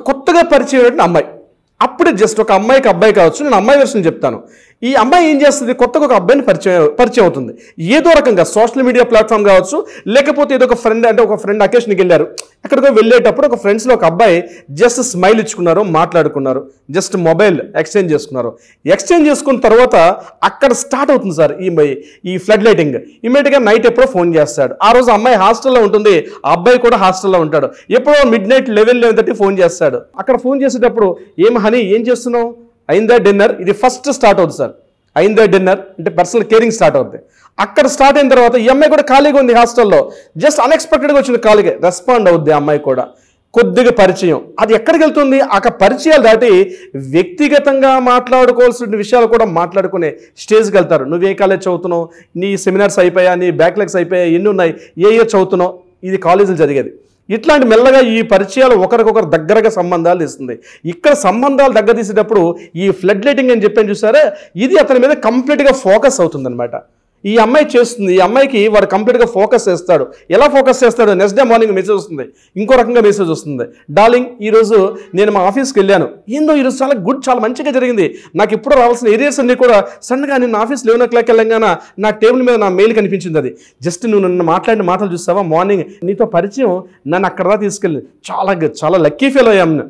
కొత్తగా పరిచయం అమ్మాయి. అప్పుడే జస్ట్ ఒక అమ్మాయికి అబ్బాయి కావచ్చు, నేను అమ్మాయి వెర్షన్ చెప్తాను. ఈ అమ్మాయి ఏం చేస్తుంది, కొత్తగా ఒక అబ్బాయిని పరిచయం అవుతుంది. ఏదో రకంగా సోషల్ మీడియా ప్లాట్ఫామ్ కావచ్చు, లేకపోతే ఏదో ఒక ఫ్రెండ్, అంటే ఒక ఫ్రెండ్ అకేషన్కి వెళ్ళారు, ఎక్కడికో వెళ్ళేటప్పుడు ఒక ఫ్రెండ్స్లో ఒక అబ్బాయి జస్ట్ స్మైల్ ఇచ్చుకున్నారు, మాట్లాడుకున్నారు, జస్ట్ మొబైల్ ఎక్స్చేంజ్ చేసుకున్నారు. ఎక్స్చేంజ్ చేసుకున్న తర్వాత అక్కడ స్టార్ట్ అవుతుంది సార్ ఈ ఫ్లడ్ లైటింగ్. ఇమీడియట్గా నైట్ ఎప్పుడో ఫోన్ చేస్తాడు. ఆ రోజు అమ్మాయి హాస్టల్లో ఉంటుంది, ఆ అబ్బాయి కూడా హాస్టల్లో ఉంటాడు. ఎప్పుడో మిడ్-నైట్ 11:30 ఫోన్ చేస్తాడు. అక్కడ ఫోన్ చేసేటప్పుడు ఏం చేస్తున్నావు, అయిందా డిన్నర్, ఇది ఫస్ట్ స్టార్ట్ అవుతుంది సార్. అయిందా డిన్నర్ అంటే పర్సనల్ కేరింగ్ స్టార్ట్ అవుతుంది. అక్కడ స్టార్ట్ అయిన తర్వాత ఈ అమ్మాయి కూడా ఖాళీగా ఉంది హాస్టల్లో, జస్ట్ అన్ఎక్స్పెక్టెడ్గా వచ్చింది ఖాళీగా, రెస్పాండ్ అవుద్ది ఆ అమ్మాయి కూడా. కొద్దిగా పరిచయం, అది ఎక్కడికి వెళ్తుంది, ఆ పరిచయాలు దాటి వ్యక్తిగతంగా మాట్లాడుకోవాల్సిన విషయాలు కూడా మాట్లాడుకునే స్టేజ్కి వెళ్తారు. నువ్వే కాలేజ్ చదువుతున్నావు, నీ సెమినార్స్ అయిపోయా, నీ బ్యాక్లాగ్స్ అయిపోయా, ఎన్ని ఉన్నాయి, ఏ చదువుతున్నావు, ఇది కాలేజీలు జరిగేది. ఇట్లాంటి మెల్లగా ఈ పరిచయాలు ఒకరికొకరు దగ్గరగా సంబంధాలు తీస్తుంది. ఇక్కడ సంబంధాలు దగ్గర తీసేటప్పుడు ఈ ఫ్లడ్ లైటింగ్ అని చెప్పాను చూసారా, ఇది అతని మీద కంప్లీట్గా ఫోకస్ అవుతుందన్నమాట. ఈ అమ్మాయి చేస్తుంది, ఈ అమ్మాయికి వాడు కంప్లీట్గా ఫోకస్ చేస్తాడు. ఎలా ఫోకస్ చేస్తాడు, నెక్స్ట్ డే మార్నింగ్ మెసేజ్ వస్తుంది, ఇంకో రకంగా మెసేజ్ వస్తుంది. డార్లింగ్, ఈరోజు నేను మా ఆఫీస్కి వెళ్ళాను, ఏందో ఈరోజు చాలా మంచిగా జరిగింది, నాకు ఇప్పుడు రావాల్సిన ఏరియాస్ అన్నీ కూడా సడన్గా నేను ఆఫీస్ 11 o'clock వెళ్ళంగానే నా టేబుల్ మీద నా మెయిల్ కనిపించింది. అది జస్ట్ నువ్వు నన్ను మాట్లాడిన మాటలు చూస్తావా, మార్నింగ్ నీతో పరిచయం నన్ను అక్కడ తీసుకెళ్ళి చాలా లక్కీ ఫీల్ అయ్యాను.